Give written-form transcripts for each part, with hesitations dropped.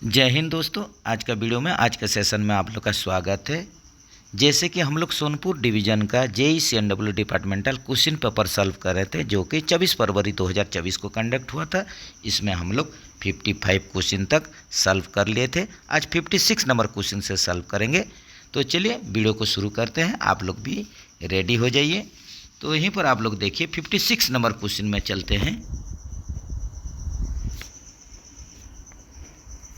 जय हिंद दोस्तों। आज का वीडियो में आज के सेशन में आप लोग का स्वागत है। जैसे कि हम लोग सोनपुर डिवीज़न का JEE-CNW departmental question paper solve कर रहे थे, जो कि 24 फरवरी 2024 को कंडक्ट हुआ था। इसमें हम लोग 55 क्वेश्चन तक सॉल्व कर लिए थे। आज 56 नंबर क्वेश्चन से सॉल्व करेंगे। तो चलिए वीडियो को शुरू करते हैं। आप लोग भी रेडी हो जाइए। तो यहीं पर आप लोग देखिए 56 नंबर क्वेश्चन में चलते हैं।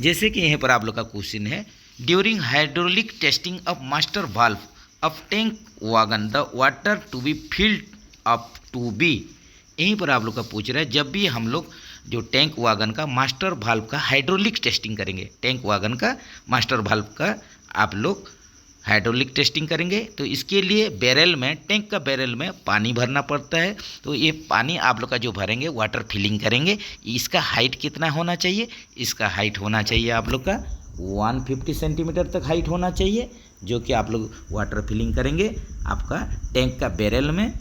जैसे कि यहाँ पर आप लोग का क्वेश्चन है, during hydraulic testing of master valve of tank wagon the water to be filled up to be. यहीं पर आप लोग का पूछ रहा है, जब भी हम लोग जो टैंक वागन का मास्टर वाल्व का हाइड्रोलिक टेस्टिंग करेंगे, टैंक वागन का मास्टर वाल्व का आप लोग हाइड्रोलिक टेस्टिंग करेंगे, तो इसके लिए बैरल में, टैंक का बैरल में पानी भरना पड़ता है। तो ये पानी आप लोग का जो भरेंगे, वाटर फिलिंग करेंगे, इसका हाइट कितना होना चाहिए? इसका हाइट होना चाहिए आप लोग का 150 सेंटीमीटर तक हाइट होना चाहिए, जो कि आप लोग वाटर फिलिंग करेंगे आपका टैंक का बैरल में।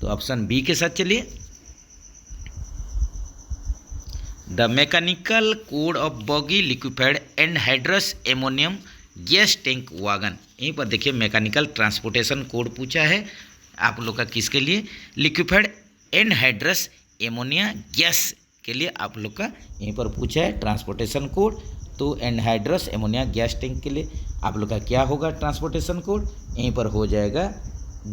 तो ऑप्शन बी के साथ चलिए। The mechanical code of boggy liquefied anhydrous ammonium gas tank wagon. यहीं पर देखिए मैकेनिकल ट्रांसपोर्टेशन कोड पूछा है आप लोग का, किसके लिए? लिक्विफाइड एनहाइड्रस एमोनिया गैस के लिए आप लोग का यहीं पर पूछा है ट्रांसपोर्टेशन कोड। तो एनहाइड्रस एमोनिया गैस टैंक के लिए आप लोग का क्या होगा ट्रांसपोर्टेशन कोड? यहीं पर हो जाएगा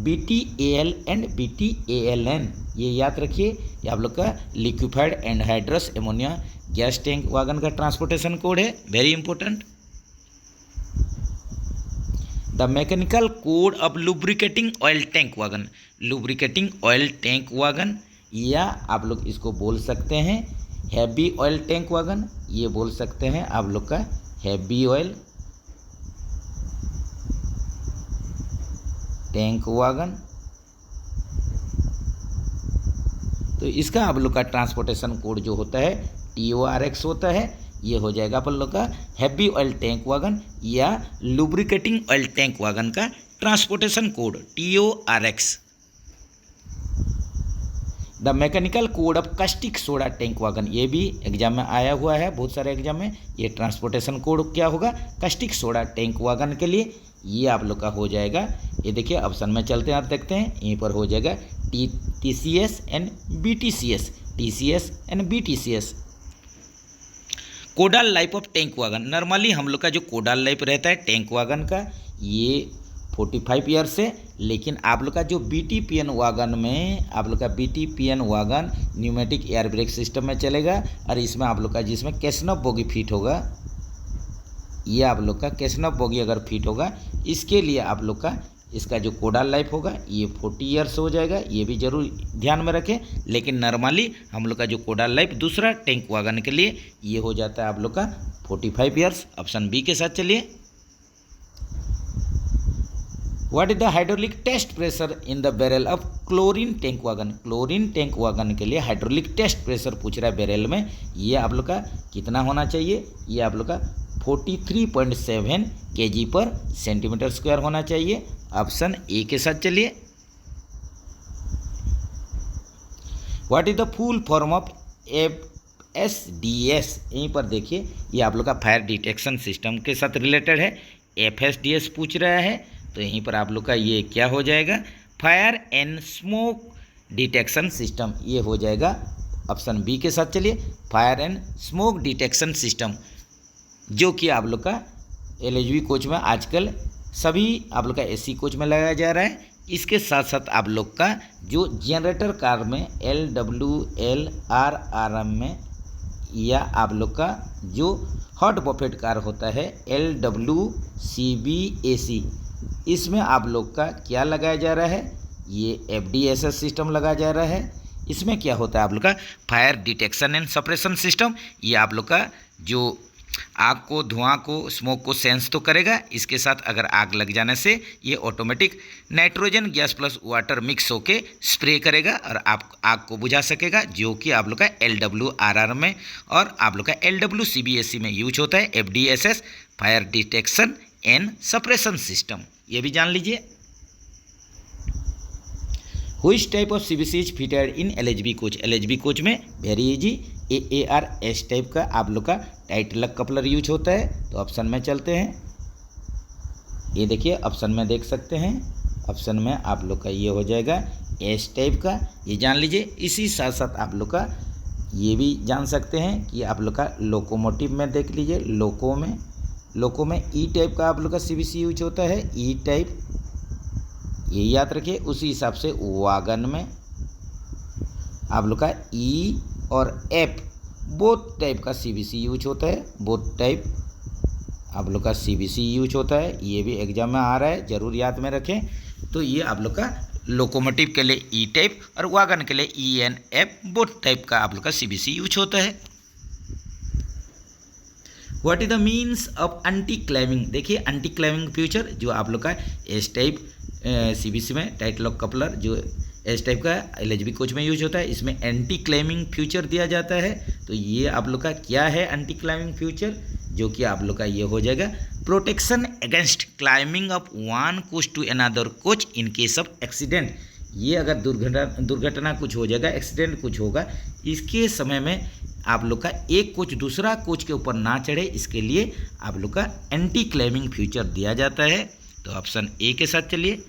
BTAL एंड BTALN। ये याद रखिए, ये आप लोग का liquefied anhydrous ammonia gas tank wagon का ट्रांसपोर्टेशन कोड है, very important. The mechanical code of lubricating oil tank wagon. Lubricating oil tank wagon, या आप लोग इसको बोल सकते हैं हैवी ऑयल टैंक वागन, ये बोल सकते हैं आप लोग का हैवी ऑयल टैंक वागन। तो इसका आप लोग का ट्रांसपोर्टेशन कोड जो होता है TORX होता है। ये हो जाएगा अपन लोग का हैवी ऑयल टैंक वागन या लुब्रिकेटिंग ऑयल टैंक वागन का transportation code TORX। The mechanical code of caustic soda tank wagon, ये भी एग्जाम में आया हुआ है, बहुत सारे एग्जाम में। ये ट्रांसपोर्टेशन कोड क्या होगा कास्टिक सोडा टैंक वागन के लिए? ये आप लोग का हो जाएगा, ये देखिए ऑप्शन में चलते हैं, आप देखते हैं यहीं पर हो जाएगा TCS and BTCS, TCS and BTCS। Codal life of tank wagon, normally हम लोग का जो कोडाल लाइफ रहता है टैंक वागन का, ये 45 ईयर्स है। लेकिन आप लोग का जो BTPN वागन में, आप लोग का BTPN wagon pneumatic air brake system में चलेगा, और इसमें आप लोग का जिसमें कैसनफ बोगी फिट होगा, ये आप लोग का कैसनफ बोगी अगर फिट होगा, इसके लिए आप लोग का इसका जो कोडाल लाइफ होगा ये 40 ईयर्स हो जाएगा। ये भी जरूर ध्यान में रखें। लेकिन नॉर्मली हम लोग का जो कोडाल लाइफ दूसरा टैंक वागन के लिए ये हो जाता है आप लोग का 45 ईयर्स। ऑप्शन बी के साथ चलिए। What is the hydraulic test pressure in the barrel of chlorine tank wagon? Chlorine tank wagon के लिए हाइड्रोलिक टेस्ट प्रेशर पूछ रहा है बैरल में, ये आप लोग का कितना होना चाहिए? ये आप लोग का 43.7 kg पर सेंटीमीटर स्क्वायर होना चाहिए। ऑप्शन ए के साथ चलिए। What is the full form of FSDS? यहीं पर देखिए, ये आप लोग का फायर डिटेक्शन सिस्टम के साथ रिलेटेड है। FSDS पूछ रहा है, तो यहीं पर आप लोग का ये क्या हो जाएगा? Fire and smoke detection system, ये हो जाएगा ऑप्शन बी के साथ चलिए। Fire and smoke detection system, जो कि आप लोग का LHV कोच में आजकल सभी आप लोग का AC कोच में लगाया जा रहा है। इसके साथ साथ आप लोग का जो जनरेटर कार में LWLRRM में, या आप लोग का जो हॉट बफेट कार होता है LWCBAC, इसमें आप लोग का क्या लगाया जा रहा है? ये FDSS सिस्टम लगाया जा रहा है। इसमें क्या होता है आप लोग का fire detection and suppression system. ये आप लोग का जो आग को, धुआं को, स्मोक को सेंस तो करेगा, इसके साथ अगर आग लग जाने से ये automatic nitrogen gas plus water mix होके स्प्रे करेगा और आप आग को बुझा सकेगा, जो कि आप लोग का LWRR में और आप लोग का LWCBAC में यूज होता है। FDSS fire detection and suppression system, ये भी जान लीजिए। Which type of CBC is fitted in LHB coach? LHB coach में very easy, AAR S type का आप लोग का टाइट लग कपलर यूज होता है। तो ऑप्शन में चलते हैं, ये देखिए ऑप्शन में देख सकते हैं, ऑप्शन में आप लोग का ये हो जाएगा एस टाइप का, ये जान लीजिए। इसी साथ साथ आप लोग का ये भी जान सकते हैं कि आप लोग का लोकोमोटिव में देख लीजिए, लोको में ई टाइप का आप लोग का CVC यूज होता है, ई टाइप, ये याद रखिए। उसी हिसाब से वागन में आप लोग का ई और एफ बोथ टाइप का CVC यूज होता है, बोथ टाइप आप लोग का CVC यूज होता है। ये भी एग्जाम में आ रहा है, ज़रूर याद में रखें। तो ये आप लोग का लोकोमोटिव के लिए ई टाइप और वागन के लिए ENF बोथ टाइप का आप लोग का CVC यूज होता है। What is the means of anti climbing? देखिए एंटी क्लैमिंग फ्यूचर जो आप लोग का एस टाइप CVC में टाइट लॉक कपलर जो एस टाइप का LHB कोच में यूज होता है, इसमें एंटी क्लैमिंग फ्यूचर दिया जाता है। तो ये आप लोग का क्या है एंटी क्लैमिंग फ्यूचर, जो कि आप लोग का ये हो जाएगा protection against climbing of one coach to another coach in case of accident. ये अगर दुर्घटना कुछ हो जाएगा, एक्सीडेंट कुछ होगा, इसके समय में आप लोग का एक कोच दूसरा कोच के ऊपर ना चढ़े, इसके लिए आप लोग का एंटी क्लैमिंग फ्यूचर दिया जाता है। तो ऑप्शन ए के साथ चलिए।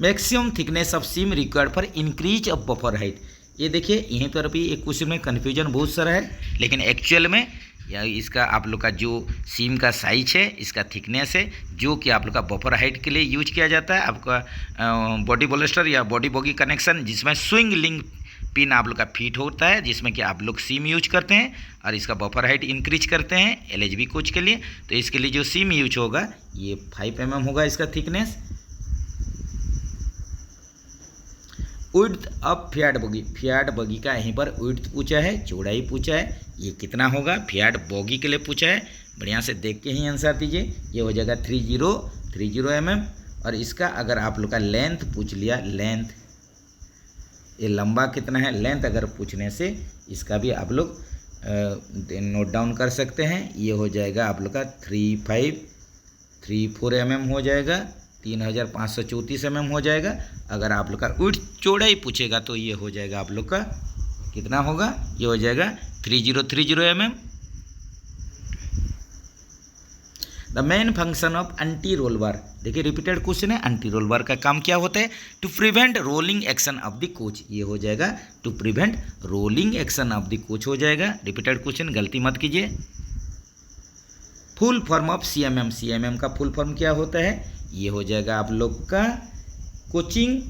Maximum thickness of seam required for increase of buffer height. ये देखिए यहीं पर भी एक क्वेश्चन में कन्फ्यूजन बहुत सारा है, लेकिन एक्चुअल में या इसका आप लोग का जो सीम का साइज है, इसका थिकनेस है, जो कि आप लोग का बफर हाइट के लिए यूज किया जाता है। आपका बॉडी बोलेस्टर या बॉडी बॉगी कनेक्शन जिसमें स्विंग लिंक पिन आप लोग का फिट होता है, जिसमें कि आप लोग सीम यूज करते हैं और इसका बफर हाइट इंक्रीज करते हैं LHB कोच के लिए। तो इसके लिए जो सीम यूज होगा ये 5 mm होगा इसका thickness. Width of Fiat boggy, Fiat boggy का यहीं पर विड्थ पूछा है, चौड़ाई पूछा है, ये कितना होगा फियाट बॉगी के लिए पूछा है। बढ़िया से देख के ही आंसर दीजिए। ये हो जाएगा 30 mm। और इसका अगर आप लोग का लेंथ पूछ लिया, लेंथ ये लंबा कितना है, लेंथ अगर पूछने से इसका भी आप लोग नोट डाउन कर सकते हैं। ये हो जाएगा आप लोग का 3534 mm हो जाएगा, 3534 mm हो जाएगा। अगर आप लोग का विड्थ चौड़ाई पूछेगा तो ये हो जाएगा आप लोग का कितना होगा, ये हो जाएगा 3030 mm। The main function of anti roll bar, देखिए रिपीटेड क्वेश्चन है। एंटी रोल बार का काम क्या होता है? To prevent rolling action of the coach, ये हो जाएगा to prevent rolling action of the coach हो जाएगा। रिपीटेड क्वेश्चन, गलती मत कीजिए। Full form of CMM, CMM का फुल फॉर्म क्या होता है? ये हो जाएगा आप लोग का कोचिंग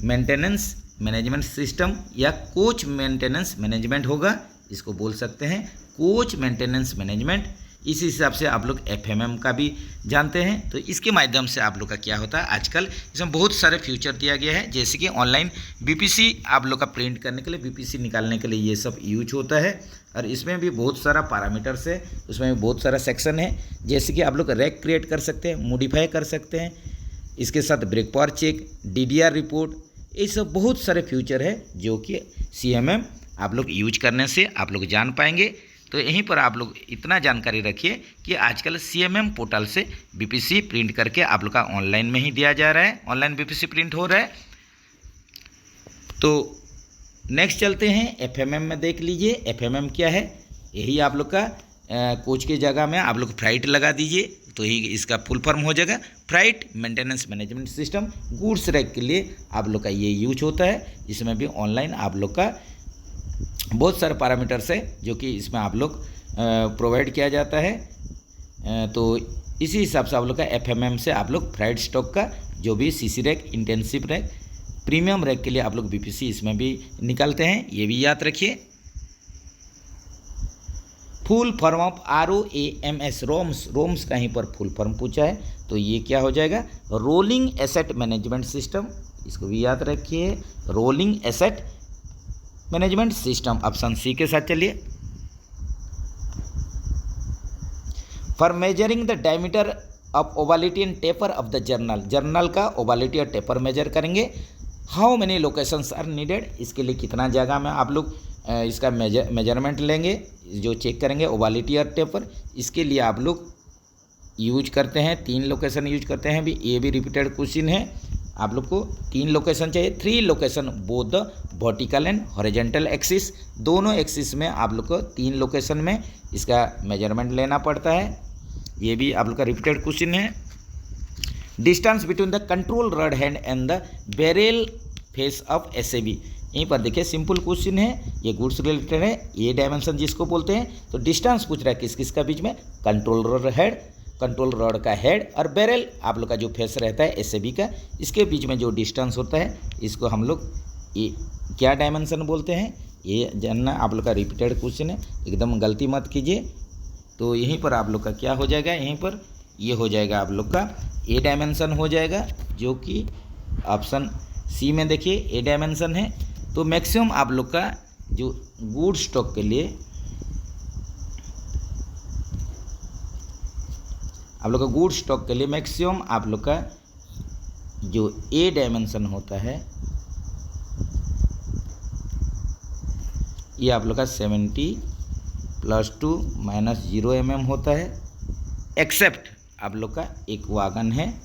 मेंटेनेंस मैनेजमेंट सिस्टम या कोच मेंटेनेंस मैनेजमेंट होगा, इसको बोल सकते हैं कोच मेंटेनेंस मैनेजमेंट। इस हिसाब से आप लोग FMM का भी जानते हैं। तो इसके माध्यम से आप लोग का क्या होता है, आजकल इसमें बहुत सारे फ्यूचर दिया गया है, जैसे कि ऑनलाइन BPC आप लोग का प्रिंट करने के लिए, BPC निकालने के लिए ये सब यूज होता है। और इसमें भी बहुत सारा पैरामीटर्स है, उसमें भी बहुत सारा सेक्शन है, जैसे कि आप लोग रैक क्रिएट कर सकते हैं, मॉडिफाई कर सकते हैं, इसके साथ brake power check, DDR report, ये सब बहुत सारे फ्यूचर है जो कि CMM आप लोग यूज करने से आप लोग जान पाएंगे। तो यहीं पर आप लोग इतना जानकारी रखिए कि आजकल CMM पोर्टल से BPC प्रिंट करके आप लोग का ऑनलाइन में ही दिया जा रहा है, ऑनलाइन BPC प्रिंट हो रहा है। तो नेक्स्ट चलते हैं FMM में, देख लीजिए FMM क्या है। यही आप लोग का कोच के जगह में आप लोग फ्राइट लगा दीजिए, तो ही इसका फुल फॉर्म हो जाएगा freight maintenance management system. Goods rake के लिए आप लोग का ये यूज होता है, इसमें भी ऑनलाइन आप लोग का बहुत सारे पैरामीटर्स है जो कि इसमें आप लोग प्रोवाइड किया जाता है। तो इसी हिसाब से आप लोग का FMM से आप लोग फ्राइड स्टॉक का जो भी CC rack, intensive rack, premium rack के लिए आप लोग BPC इसमें भी निकालते हैं, ये भी याद रखिए। Full form of ROAMS, roams का यहीं पर फुल फॉर्म पूछा है, तो ये क्या हो जाएगा, रोलिंग एसेट मैनेजमेंट सिस्टम, इसको भी याद रखिए, rolling asset management system. Option C के साथ चलिए। For measuring the diameter of ovality and taper of the journal, journal का ओवालिटी और टेपर मेजर करेंगे। How many locations are needed, इसके लिए कितना जगह में आप लोग इसका मेजरमेंट लेंगे, जो चेक करेंगे ओवालिटी और टेपर, इसके लिए आप लोग यूज करते हैं 3 लोकेशन यूज करते हैं भी। ये भी रिपीटेड क्वेश्चन है, आप लोग को 3 लोकेशन चाहिए, 3 location both the vertical and horizontal axis, दोनों एक्सिस में आप लोग को 3 लोकेशन में इसका मेजरमेंट लेना पड़ता है। ये भी आप लोग का रिपीटेड क्वेश्चन है। Distance between the control rod hand and the barrel face of SAB, यहीं पर देखिए सिंपल क्वेश्चन है, ये गुड्स रिलेटेड है, ये डायमेंशन जिसको बोलते हैं। तो डिस्टेंस पूछ रहा है किस किस का बीच में, control rod head, control rod का हेड और बैरेल आप लोग का जो फेस रहता है एसएबी का, इसके बीच में जो डिस्टेंस होता है इसको हम लोग ये क्या डायमेंशन बोलते हैं, ये जानना आप लोग का रिपीटेड क्वेश्चन है, एकदम गलती मत कीजिए। तो यहीं पर आप लोग का क्या हो जाएगा, यहीं पर ये हो जाएगा आप लोग का ए डायमेंशन हो जाएगा, जो कि ऑप्शन सी में देखिए ए डायमेंशन है। तो मैक्सिमम आप लोग का जो गुड स्टॉक के लिए आप लोग का गुड स्टॉक के लिए मैक्सिमम आप लोग का जो ए डायमेंशन होता है ये आप लोग का 70 + 2 - 0 mm होता है, एक्सेप्ट आप लोग का एक वागन है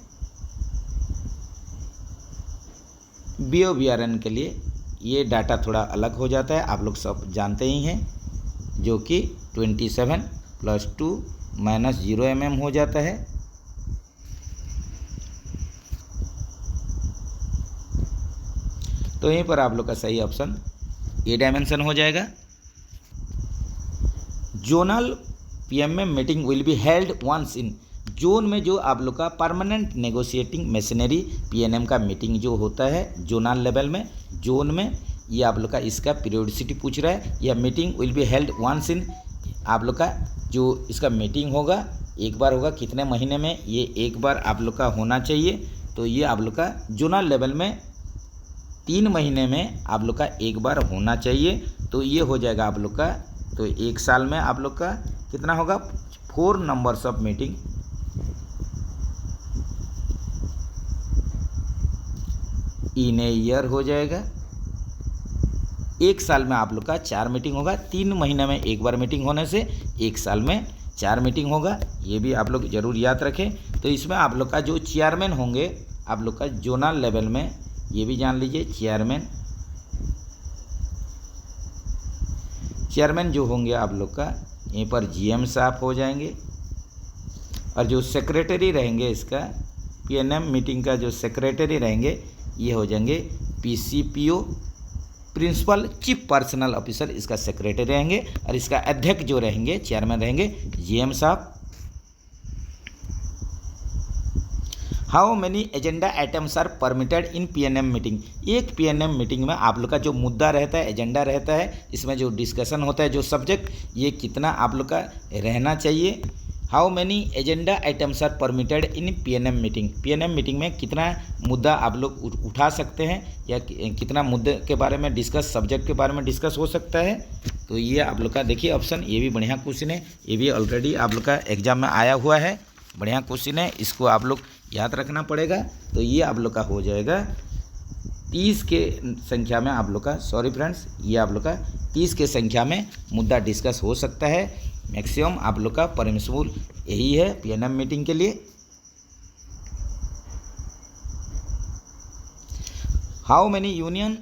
BOBRN के लिए, ये डाटा थोड़ा अलग हो जाता है, आप लोग सब जानते ही हैं, जो कि 27 + 2 - 0 mm हो जाता है। तो यहीं पर आप लोग का सही ऑप्शन ए डायमेंशन हो जाएगा। Zonal PMM meeting will be held once in, zone में जो आप लोग का परमानेंट नेगोशिएटिंग मशीनरी PNM का मीटिंग जो होता है जोनल लेवल में, जोन में, ये आप लोग का इसका पीरियोडिसिटी पूछ रहा है। यह meeting will be held once in, आप लोग का जो इसका मीटिंग होगा एक बार होगा, कितने महीने में, ये एक बार आप लोग का होना चाहिए। तो ये आप लोग का जोनल लेवल में 3 महीने में आप लोग का एक बार होना चाहिए। तो ये हो जाएगा आप लोग का, तो 1 साल में आप लोग का कितना होगा, 4 numbers of meeting, in a year हो जाएगा। 1 साल में आप लोग का 4 मीटिंग होगा, 3 महीने में एक बार मीटिंग होने से 1 साल में 4 मीटिंग होगा, ये भी आप लोग जरूर याद रखें। तो इसमें आप लोग का जो चेयरमैन होंगे आप लोग का जोनल लेवल में, ये भी जान लीजिए चेयरमैन जो होंगे आप लोग का यहीं पर GM साहब हो जाएंगे, और जो सेक्रेटरी रहेंगे इसका PNM मीटिंग का जो सेक्रेटरी रहेंगे ये हो जाएंगे PCPO, principal chief personnel officer, इसका सेक्रेटरी रहेंगे, और इसका अध्यक्ष जो रहेंगे चेयरमैन रहेंगे GM साहब। How many agenda items are permitted in PNM meeting, एक PNM मीटिंग में आप लोग का जो मुद्दा रहता है, एजेंडा रहता है, इसमें जो डिस्कशन होता है, जो सब्जेक्ट, ये कितना आप लोग का रहना चाहिए। How many agenda items are permitted in PNM meeting, PNM meeting में कितना मुद्दा आप लोग उठा सकते हैं, या कितना मुद्दे के बारे में डिस्कस, सब्जेक्ट के बारे में डिस्कस हो सकता है। तो ये आप लोग का देखिए ऑप्शन, ये भी बढ़िया क्वेश्चन है, ये भी ऑलरेडी आप लोग का एग्जाम में आया हुआ है, बढ़िया क्वेश्चन है, इसको आप लोग याद रखना पड़ेगा। तो ये आप लोग का हो जाएगा 30 के संख्या में आप लोग का, सॉरी फ्रेंड्स, ये आप लोग का 30 के संख्या में मुद्दा डिस्कस हो सकता है। मैक्सिमम आप लोग का परमिसिबल यही है PNM मीटिंग के लिए। How many union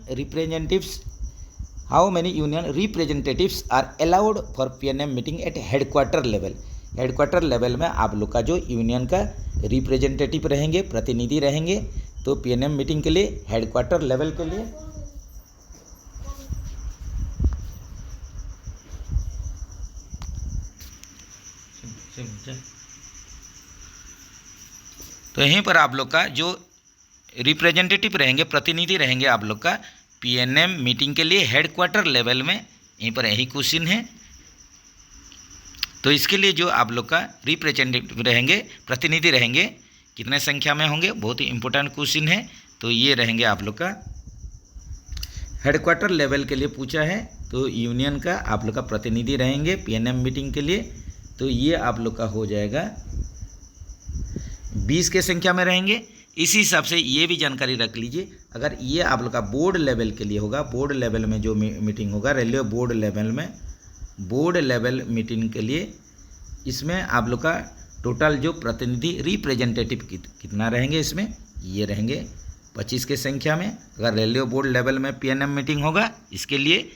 representatives are allowed for PNM meeting at headquarter level, headquarter level में आप लोग का जो यूनियन का रिप्रेजेंटेटिव रहेंगे, प्रतिनिधि रहेंगे, तो PNM मीटिंग के लिए हेडक्वार्टर लेवल के लिए तो यहीं पर आप लोग का जो रिप्रेजेंटेटिव रहेंगे, प्रतिनिधि रहेंगे आप लोग का PNM मीटिंग के लिए हेडक्वार्टर लेवल में, यहीं पर यही क्वेश्चन है। तो इसके लिए जो आप लोग का रिप्रेजेंटेटिव रहेंगे, प्रतिनिधि रहेंगे, कितने संख्या में होंगे, बहुत ही इंपॉर्टेंट क्वेश्चन है। तो ये रहेंगे आप लोग का हेडक्वार्टर लेवल के लिए पूछा है, तो यूनियन का आप लोग का प्रतिनिधि रहेंगे PNM मीटिंग के लिए। तो ये आप लोग का हो जाएगा 20 के संख्या में रहेंगे। इसी हिसाब से ये भी जानकारी रख लीजिए, अगर ये आप लोग का बोर्ड लेवल के लिए होगा, बोर्ड लेवल में जो मीटिंग होगा रेलवे बोर्ड लेवल में, बोर्ड लेवल मीटिंग के लिए इसमें आप लोग का टोटल जो प्रतिनिधि रिप्रेजेंटेटिव कितना रहेंगे, इसमें ये रहेंगे 25 के संख्या में। अगर रेलवे बोर्ड लेवल में पीएनएम मीटिंग होगा, इसके लिए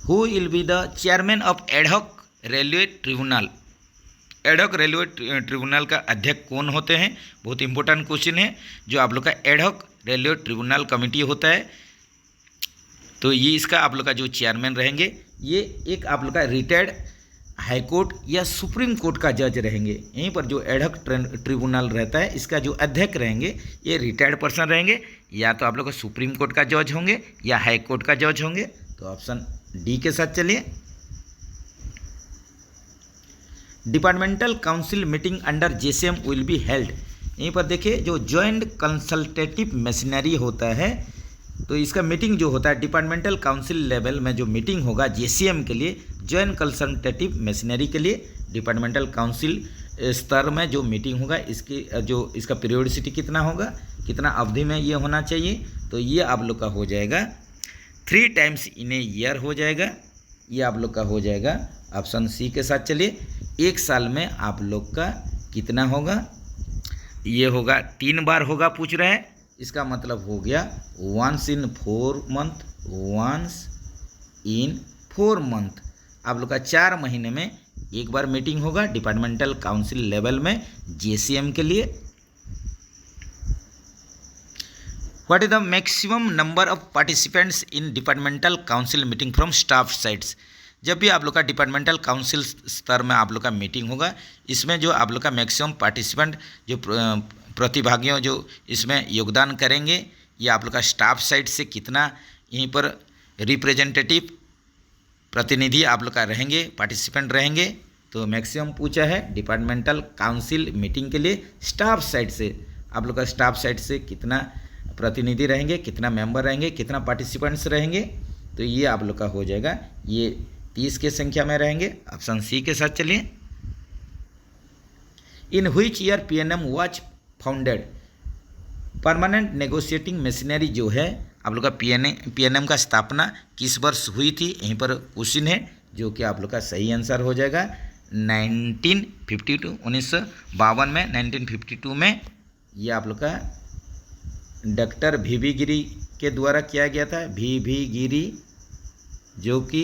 who will be the chairman of ad hoc railway tribunal. Ad hoc railway tribunal का अध्यक्ष कौन होते हैं? बहुत इंपॉर्टेंट क्वेश्चन है। जो आप लोग का एडहॉक रेलवे ट्रिब्यूनल कमेटी होता है, तो ये इसका आप लोग का जो चेयरमैन रहेंगे, ये एक आप लोग का रिटायर्ड हाई कोर्ट या सुप्रीम कोर्ट का जज रहेंगे। यहीं पर जो एडहॉक ट्रिब्यूनल रहता है, इसका जो अध्यक्ष रहेंगे ये रिटायर्ड पर्सन रहेंगे, या तो आप लोग का सुप्रीम कोर्ट का जज होंगे या हाई कोर्ट का जज होंगे। तो ऑप्शन डी के साथ चलिए। Departmental council meeting under JCM will be held. यहीं पर देखिए, जो जॉइंट कंसल्टेटिव मशीनरी होता है, तो इसका मीटिंग जो होता है डिपार्टमेंटल काउंसिल लेवल में जो मीटिंग होगा जेसीएम के लिए, जॉइंट कंसल्टेटिव मशीनरी के लिए डिपार्टमेंटल काउंसिल स्तर में जो मीटिंग होगा, इसकी जो इसका पीरियोडिसिटी कितना होगा, कितना अवधि में ये होना चाहिए, तो ये आप लोग का हो जाएगा 3 टाइम्स इन ए ईयर हो जाएगा। ये आप लोग का हो जाएगा ऑप्शन सी के साथ चलिए। एक साल में आप लोग का कितना होगा? ये होगा 3 बार होगा पूछ रहे हैं। इसका मतलब हो गया once in 4 month, once in 4 month. आप लोग का 4 महीने में एक बार मीटिंग होगा डिपार्टमेंटल काउंसिल लेवल में जेसीएम के लिए। What is the maximum number of participants in departmental council meeting from staff sides. जब भी आप लोग का डिपार्टमेंटल काउंसिल स्तर में आप लोग का मीटिंग होगा, इसमें जो आप लोग का मैक्सिमम पार्टिसिपेंट जो प्रतिभागियों जो इसमें योगदान करेंगे, ये आप लोग का स्टाफ साइड से कितना यहीं पर रिप्रेजेंटेटिव प्रतिनिधि आप लोग का रहेंगे, पार्टिसिपेंट रहेंगे। तो मैक्सिमम पूछा है डिपार्टमेंटल काउंसिल मीटिंग के लिए स्टाफ साइड से, आप लोग का स्टाफ साइड से कितना प्रतिनिधि रहेंगे, कितना मेंबर रहेंगे, कितना पार्टिसिपेंट्स रहेंगे। तो ये आप लोग का हो जाएगा, ये 30 के संख्या में रहेंगे। ऑप्शन सी के साथ चलिए। In which year PNM was founded. Permanent negotiating machinery जो है आप लोग का पीएनएम का स्थापना किस वर्ष हुई थी, यहीं पर क्वेश्चन है, जो कि आप लोग का सही आंसर हो जाएगा 1952, 1952 में, 1952 में। ये आप लोग का डॉक्टर वीवी गिरी के द्वारा किया गया था। वीवी गिरी जो कि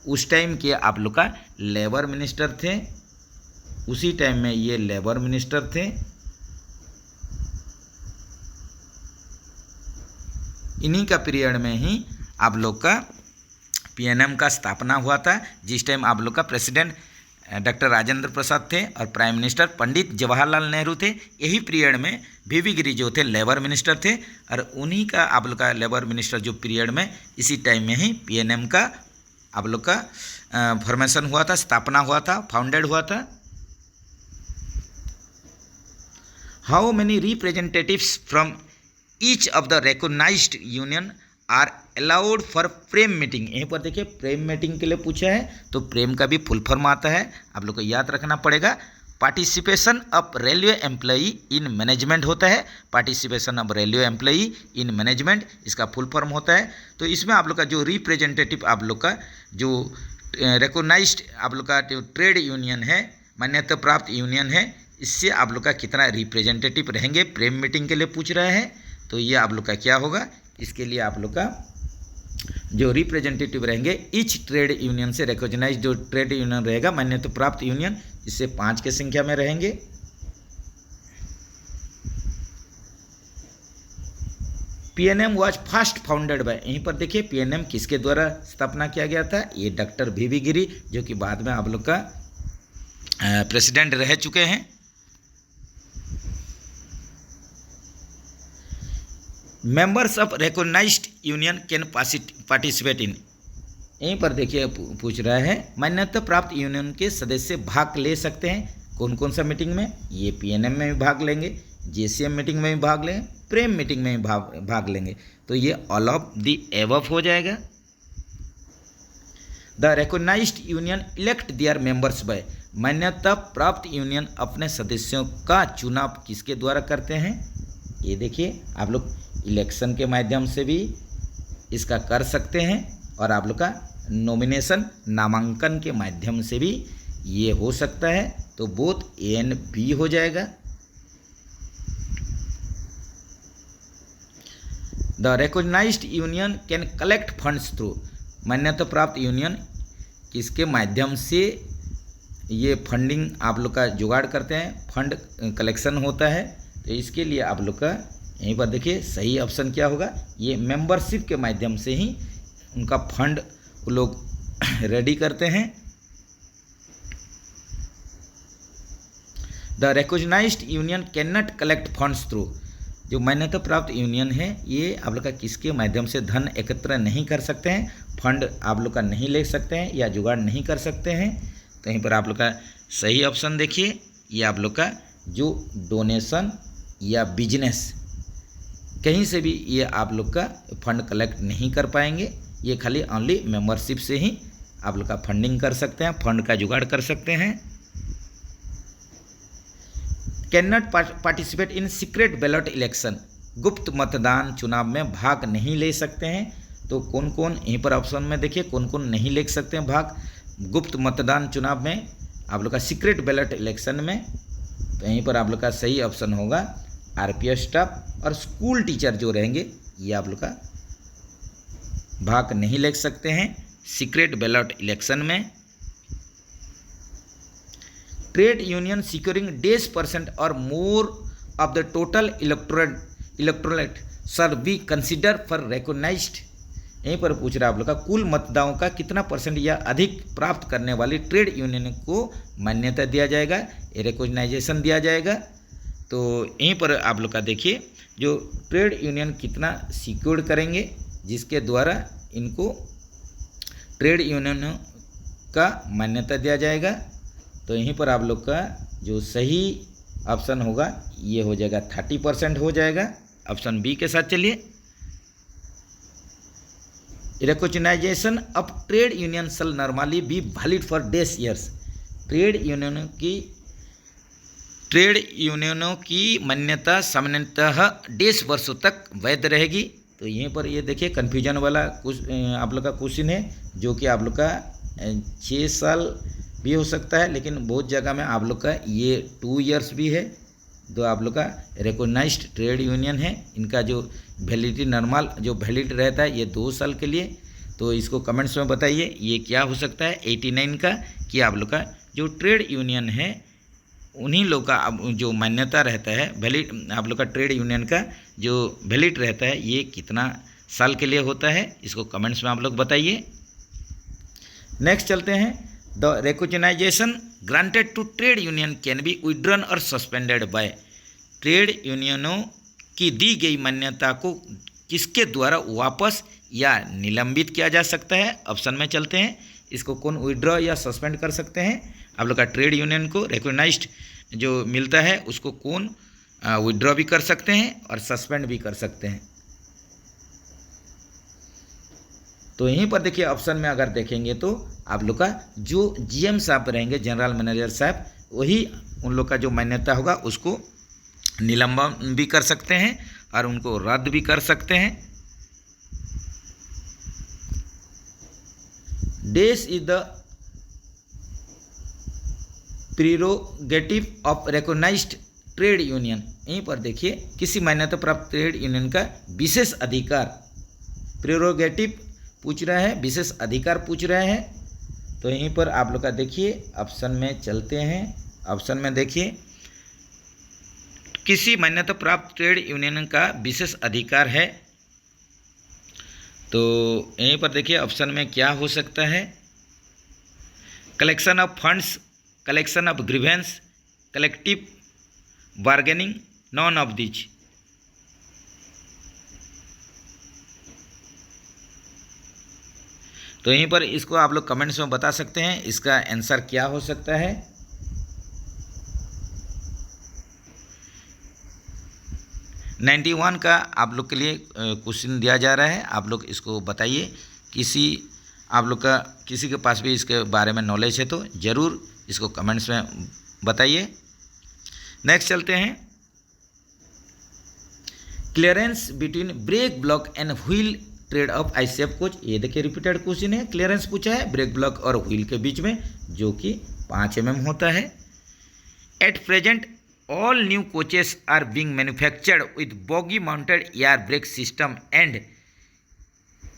उस टाइम के आप लोग का लेबर मिनिस्टर थे, उसी टाइम में ये लेबर मिनिस्टर थे। इन्हीं का पीरियड में ही आप लोग का पीएनएम का स्थापना हुआ था, जिस टाइम आप लोग का प्रेसिडेंट डॉक्टर राजेंद्र प्रसाद थे और प्राइम मिनिस्टर पंडित जवाहरलाल नेहरू थे। यही पीरियड में वीवी गिरी जो थे लेबर मिनिस्टर थे, और उन्हीं का आप लोग का लेबर मिनिस्टर जो पीरियड में, इसी टाइम में ही पीएनएम का आप लोग का फॉर्मेशन हुआ था, स्थापना हुआ था, फाउंडेड हुआ था। How many representatives from each of the recognised union are allowed for PREM meeting. यहीं पर देखिए प्रेम मीटिंग के लिए पूछा है, तो प्रेम का भी फुल फॉर्म आता है, आप लोग को याद रखना पड़ेगा। Participation of railway employee in management होता है, participation of railway employee in management इसका फुल फॉर्म होता है। तो इसमें आप लोग का जो रिप्रेजेंटेटिव आप लोग का जो रिकॉग्नाइज्ड आप लोग का जो ट्रेड यूनियन है, मान्यता प्राप्त यूनियन है, इससे आप लोग का कितना रिप्रेजेंटेटिव रहेंगे, प्रेम मीटिंग के लिए पूछ रहा है। तो ये आप लोग का क्या होगा, इसके लिए आप लोग का जो रिप्रेजेंटेटिव रहेंगे ईच ट्रेड यूनियन से, रिकॉग्नाइज्ड जो ट्रेड यूनियन रहेगा, मान्यता प्राप्त यूनियन, इससे 5 के संख्या में रहेंगे। PNM was first founded by, यहीं पर देखिए पीएनएम किसके द्वारा स्थापना किया गया था, ये डॉक्टर वीवी गिरी, जो कि बाद में आप लोग का प्रेसिडेंट रह चुके हैं। Members of recognised union can participate in, यहीं पर देखिए पूछ रहा है मान्यता प्राप्त यूनियन के सदस्य भाग ले सकते हैं कौन कौन सा मीटिंग में, ये पीएनएम में भी भाग लेंगे, जेसीएम मीटिंग में भी भाग लेंगे, प्रेम मीटिंग में भी भाग लेंगे। तो ये ऑल ऑफ द एबव हो जाएगा। The recognised union elect their members by, मान्यता प्राप्त यूनियन अपने सदस्यों का चुनाव किसके द्वारा करते हैं, ये देखिए आप लोग इलेक्शन के माध्यम से भी इसका कर सकते हैं, और आप लोग का नॉमिनेशन नामांकन के माध्यम से भी ये हो सकता है। तो बोथ ए एंड बी हो जाएगा। The recognised union can collect funds through, मान्यता प्राप्त यूनियन किसके माध्यम से ये फंडिंग आप लोग का जुगाड़ करते हैं, फंड कलेक्शन होता है। तो इसके लिए आप लोग का यहीं पर देखिए सही ऑप्शन क्या होगा, ये मेंबरशिप के माध्यम से ही उनका फंड वो लोग रेडी करते हैं। The recognised union can not collect funds through, जो मान्यता प्राप्त यूनियन है ये आप लोग का किसके माध्यम से धन एकत्र नहीं कर सकते हैं, फंड आप लोग का नहीं ले सकते हैं या जुगाड़ नहीं कर सकते हैं। तो यहीं पर आप लोग का सही ऑप्शन देखिए, ये आप लोग का जो डोनेशन या बिजनेस कहीं से भी ये आप लोग का फंड कलेक्ट नहीं कर पाएंगे, ये खाली ओनली मेंबरशिप से ही आप लोग का फंडिंग कर सकते हैं, फंड का जुगाड़ कर सकते हैं। Can not participate in secret ballot election, गुप्त मतदान चुनाव में भाग नहीं ले सकते हैं। तो कौन कौन यहीं पर ऑप्शन में देखिए कौन कौन नहीं ले सकते हैं भाग गुप्त मतदान चुनाव में, आप लोग का सीक्रेट बैलेट इलेक्शन में। तो यहीं पर आप लोग का सही ऑप्शन होगा आरपीएफ स्टाफ और स्कूल टीचर जो रहेंगे ये आप लोग का भाग नहीं ले सकते हैं सीक्रेट बैलेट इलेक्शन में। Trade union securing 10% or more of the total electorate shall be consider for recognised, यहीं पर पूछ रहा है आप लोग का कुल मतदाताओं का कितना परसेंट या अधिक प्राप्त करने वाली ट्रेड यूनियन को मान्यता दिया जाएगा, रिकॉग्नाइजेशन दिया जाएगा। तो यहीं पर आप लोग का देखिए जो ट्रेड यूनियन कितना सिक्योर करेंगे जिसके द्वारा इनको ट्रेड यूनियन का मान्यता दिया जाएगा। तो यहीं पर आप लोग का जो सही ऑप्शन होगा ये हो जाएगा 30% हो जाएगा, ऑप्शन बी के साथ चलिए। Recognition of trade union shall normally be valid for 10 years, trade यूनियनों की मान्यता सामान्यतः 10 वर्षों तक वैध रहेगी। तो यहीं पर ये देखिए कन्फ्यूजन वाला कुछ आप लोग का क्वेश्चन है जो कि आप लोग का 6 साल भी हो सकता है, लेकिन बहुत जगह में आप लोग का ये 2 ईयर्स भी है। तो आप लोग का रिकॉग्नाइज्ड ट्रेड यूनियन है, इनका जो वैलिडिटी नॉर्मल जो वैलिड रहता है ये 2 साल के लिए। तो इसको कमेंट्स में बताइए ये क्या हो सकता है 89 का, कि आप लोग का जो ट्रेड यूनियन है उन्हीं लोग का जो मान्यता रहता है वैलिड, आप लोग का ट्रेड यूनियन का जो वैलिड रहता है ये कितना साल के लिए होता है, इसको कमेंट्स में आप लोग बताइए। नेक्स्ट चलते हैं, the recognition granted to trade union can be withdrawn or suspended by, ट्रेड यूनियनों की दी गई मान्यता को किसके द्वारा वापस या निलंबित किया जा सकता है। ऑप्शन में चलते हैं, इसको कौन विड्रॉ या सस्पेंड कर सकते हैं, आप लोग का ट्रेड यूनियन को रिकॉग्नाइज्ड जो मिलता है उसको कौन विड्रॉ भी कर सकते हैं और सस्पेंड भी कर सकते हैं। तो यहीं पर देखिए ऑप्शन में अगर देखेंगे तो आप लोग का जो जीएम साहब रहेंगे, जनरल मैनेजर साहब, वही उन लोग का जो मान्यता होगा उसको निलंबन भी कर सकते हैं और उनको रद्द भी कर सकते हैं। This is the prerogative of recognised trade union, यहीं पर देखिए किसी मान्यता प्राप्त ट्रेड यूनियन का विशेष अधिकार, प्रीरोगेटिव पूछ रहा है, विशेष अधिकार पूछ रहा है। तो यहीं पर आप लोग का देखिए ऑप्शन में चलते हैं, ऑप्शन में देखिए किसी मान्यता प्राप्त ट्रेड यूनियन का विशेष अधिकार है। तो यहीं पर देखिए ऑप्शन में क्या हो सकता है, collection of funds, collection of grievance, collective bargaining, none of which. तो यहीं पर इसको आप लोग कमेंट्स में बता सकते हैं इसका आंसर क्या हो सकता है। नाइन्टी 91 का आप लोग के लिए क्वेश्चन दिया जा रहा है, आप लोग इसको बताइए। आप लोग का किसी के पास भी इसके बारे में नॉलेज है तो ज़रूर इसको कमेंट्स में बताइए। नेक्स्ट चलते हैं, clearance between brake block and wheel tread of ICF coach, ये देखिए रिपीटेड क्वेश्चन है, क्लियरेंस पूछा है ब्रेक ब्लॉक और व्हील के बीच में जो कि 5 mm होता है। At present all new coaches are being manufactured with bogie mounted air brake system and.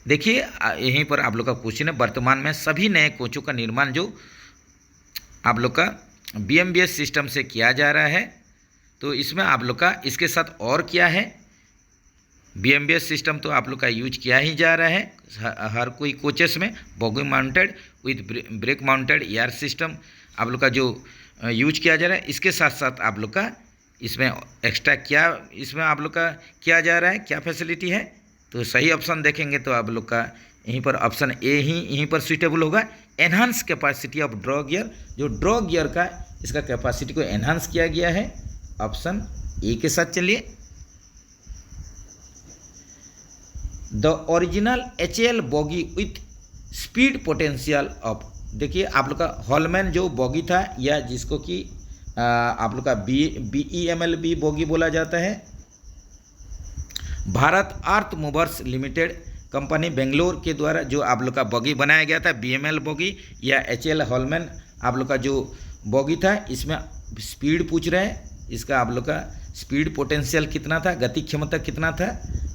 देखिए यहीं पर आप लोग का क्वेश्चन है, वर्तमान में सभी नए कोचों का निर्माण जो आप लोग का BMBS सिस्टम से किया जा रहा है। तो इसमें आप लोग का इसके साथ और क्या है, BMBS सिस्टम तो आप लोग का यूज किया ही जा रहा है हर कोई कोचेस में। Bogie mounted with brake mounted air system आप लोग का जो यूज किया जा रहा है, इसके साथ साथ आप लोग का इसमें एक्स्ट्रा क्या इसमें आप लोग का किया जा रहा है, क्या फैसिलिटी है। तो सही ऑप्शन देखेंगे तो आप लोग का यहीं पर ऑप्शन ए ही यहीं पर सुइटेबल होगा। Enhance capacity of draw gear, जो ड्रॉ गियर का इसका कैपेसिटी को एनहांस किया गया है, ऑप्शन ए के साथ चलिए। The original HAL boggy with speed potential of, देखिए आप लोग का हॉलमैन जो बॉगी था या जिसको कि आप लोग का BEMLB बॉगी बोला जाता है, भारत अर्थ मूवर्स लिमिटेड कंपनी बेंगलोर के द्वारा जो आप लोग का बॉगी बनाया गया था, BML बॉगी या HAL हॉलमैन आप लोग का जो बॉगी था, इसमें स्पीड पूछ रहे हैं, इसका आप लोग का स्पीड पोटेंशियल कितना था, गति क्षमता कितना था।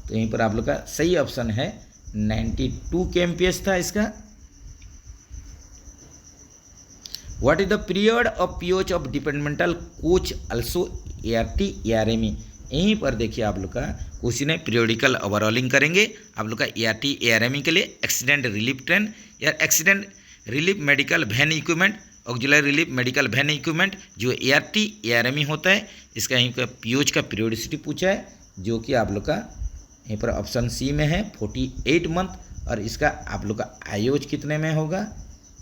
तो यहीं पर आप लोग का सही ऑप्शन है 92 kmph था इसका। What is the period of POH of departmental coach also ART ARME। यहीं पर देखिए आप लोग का क्वेश्चन है, पीरियोडिकल ओवरऑलिंग करेंगे आप लोग का ART ARME के लिए। एक्सीडेंट रिलीफ ट्रेन या accident relief medical van equipment, auxiliary relief medical van equipment जो ART ARME होता है, इसका यहीं पर POH का पीरियोडिसिटी पूछा है, जो कि आप लोग का यहीं पर ऑप्शन सी में है 48 मंथ। और इसका आप लोग का IOH कितने में होगा,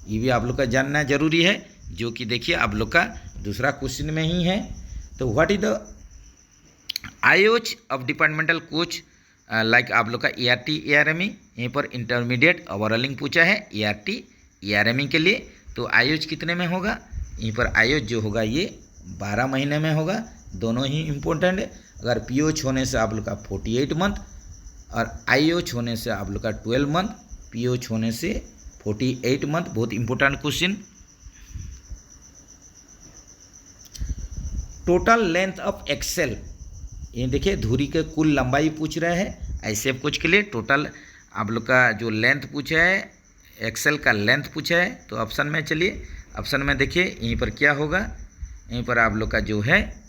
ये भी आप लोग का जानना जरूरी है, जो कि देखिए आप लोग का दूसरा क्वेश्चन में ही है। तो what is the IOH of departmental coach like आप लोग का ART ARME, यहीं पर इंटरमीडिएट ओवरऑलिंग पूछा है ART ARME के लिए। तो IOH कितने में होगा, यहीं पर IOH जो होगा ये 12 महीने में होगा, दोनों ही इम्पोर्टेंट है। अगर POH होने से आप लोग का 48 मंथ और IOH होने से आप लोग का 12 मंथ, POH होने से 48 मंथ, बहुत important question. Total length of axle, ये देखिए धुरी के कुल लंबाई पूछ रहा है ICF कोच के लिए। टोटल आप लोग का जो लेंथ पूछा है, एक्सेल का लेंथ पूछा है। तो ऑप्शन में चलिए, ऑप्शन में देखिए यहीं पर क्या होगा, यहीं पर आप लोग का जो है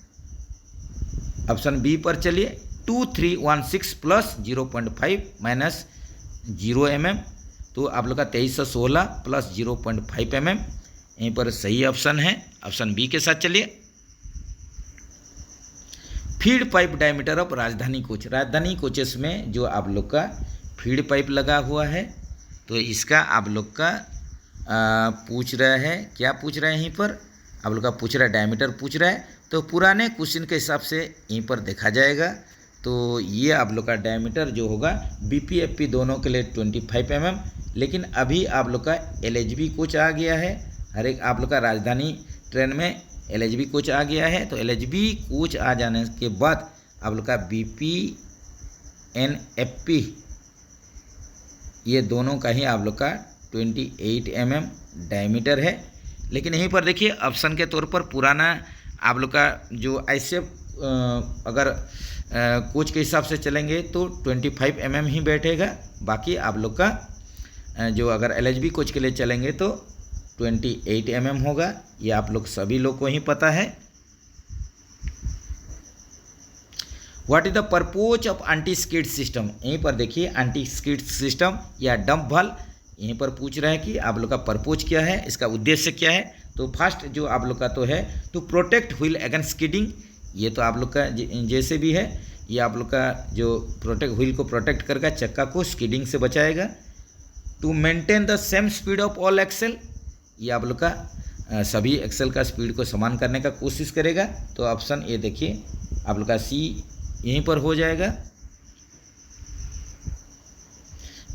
ऑप्शन बी पर चलिए 2316 प्लस 0.5 माइनस 0 mm, तो आप लोग का 2316 प्लस 0.5 mm, यहीं पर सही ऑप्शन है, ऑप्शन बी के साथ चलिए। फीड पाइप डायमीटर ऑफ राजधानी कोच, राजधानी कोचेस में जो आप लोग का फीड पाइप लगा हुआ है, तो इसका आप लोग का पूछ रहा है, क्या पूछ रहा है यहीं पर आप लोग का पूछ रहा है, डायमीटर पूछ रहा है। तो पुराने क्वेश्चन के हिसाब से यहीं पर देखा जाएगा, तो ये आप लोग का डायमीटर जो होगा BPFP दोनों के लिए 25 mm, लेकिन अभी आप लोग का LHB कोच आ गया है, हर एक आप लोग का राजधानी ट्रेन में LHB कोच आ गया है। तो LHB कोच आ जाने के बाद आप लोग का BPNFP ये दोनों का ही आप लोग का 28 mm डायमीटर है। लेकिन यहीं पर देखिए ऑप्शन के तौर पर पुराना आप लोग का जो ICF अगर कोच के हिसाब से चलेंगे तो 25 mm ही बैठेगा, बाकी आप लोग का जो अगर LHB कोच के लिए चलेंगे तो 28 mm होगा, ये आप लोग सभी लोग को ही पता है। What is the purpose of anti skid system, यहीं पर देखिए एंटी स्किड सिस्टम या डंप वाल्व, यहीं पर पूछ रहा है कि आप लोग का पर्पोज क्या है, इसका उद्देश्य क्या है। तो फर्स्ट जो आप लोग का तो है to protect wheel against skidding, ये तो आप लोग का जैसे भी है, ये आप लोग का जो प्रोटेक्ट व्हील को प्रोटेक्ट करेगा, चक्का को स्किडिंग से बचाएगा। To maintain the same speed of all axle, ये आप लोग का सभी एक्सेल का स्पीड को समान करने का कोशिश करेगा। तो ऑप्शन ए देखिए आप लोग का सी यहीं पर हो जाएगा।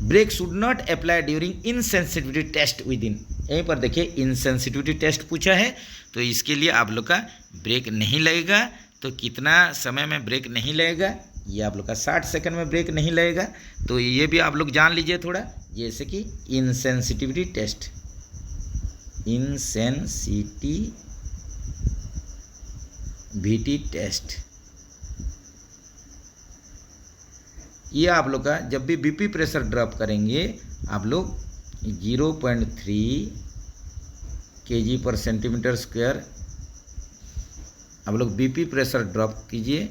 Brake should not apply during insensitivity test within, यहीं पर देखिए इनसेंसिटिविटी टेस्ट पूछा है, तो इसके लिए आप लोग का ब्रेक नहीं लगेगा। तो कितना समय में ब्रेक नहीं लगेगा, ये आप लोग का 60 सेकंड में ब्रेक नहीं लगेगा। तो ये भी आप लोग जान लीजिए थोड़ा, जैसे कि इनसेंसिटिविटी टेस्ट, VT टेस्ट। ये आप लोग का जब भी बीपी प्रेशर ड्रॉप करेंगे आप लोग 0.3 kg/cm²। आप लोग बीपी प्रेशर ड्रॉप कीजिए।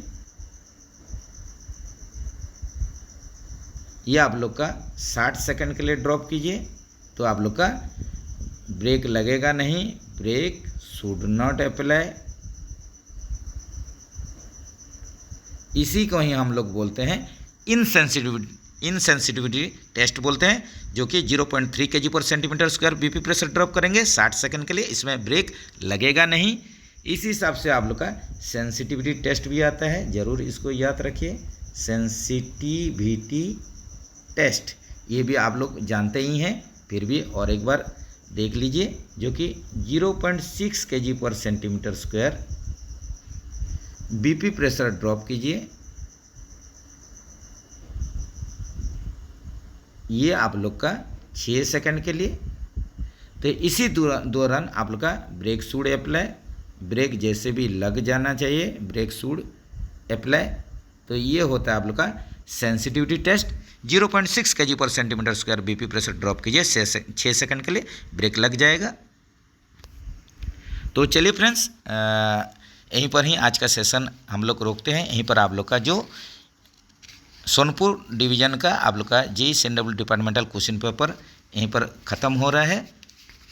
ये आप लोग का 60 सेकंड के लिए ड्रॉप कीजिए तो आप लोग का ब्रेक लगेगा नहीं। Brake should not apply. इसी को ही हम लोग बोलते हैं इनसेंसिटिविटी टेस्ट बोलते हैं, जो कि 0.3 kg/cm² बीपी प्रेशर ड्रॉप करेंगे 60 सेकंड के लिए, इसमें ब्रेक लगेगा नहीं। इसी हिसाब से आप लोग का सेंसिटिविटी टेस्ट भी आता है, ज़रूर इसको याद रखिए। सेंसिटिविटी टेस्ट ये भी आप लोग जानते ही हैं, फिर भी और एक बार देख लीजिए, जो कि 0.6 kg/cm² बीपी प्रेशर ड्रॉप कीजिए। ये आप लोग का 6 सेकंड के लिए। तो इसी दौरान आप लोग का ब्रेक शुड अप्लाई। ब्रेक जैसे भी लग जाना चाहिए, ब्रेक शुड अप्लाई। तो ये होता है आप लोग का sensitivity test. 0.6 kg/cm² BP pressure drop कीजिए 6 सेकंड के लिए, ब्रेक लग जाएगा। तो चलिए फ्रेंड्स, यहीं पर ही आज का सेशन हम लोग रोकते हैं। यहीं पर आप लोग का जो सोनपुर डिवीज़न का आप लोग का JEE डिपार्टमेंटल क्वेश्चन पेपर यहीं पर ख़त्म हो रहा है।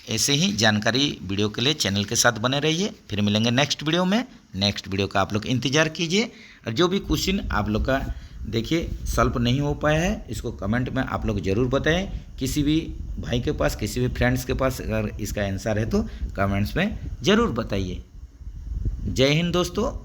ऐसे ही जानकारी वीडियो के लिए चैनल के साथ बने रहिए। फिर मिलेंगे नेक्स्ट वीडियो में। नेक्स्ट वीडियो का आप लोग इंतज़ार कीजिए। और जो भी क्वेश्चन आप लोग का देखिए सॉल्व नहीं हो पाया है, इसको कमेंट में आप लोग ज़रूर बताएं। किसी भी भाई के पास, किसी भी फ्रेंड्स के पास अगर इसका आंसर है तो कमेंट्स में ज़रूर बताइए। जय हिंद दोस्तों।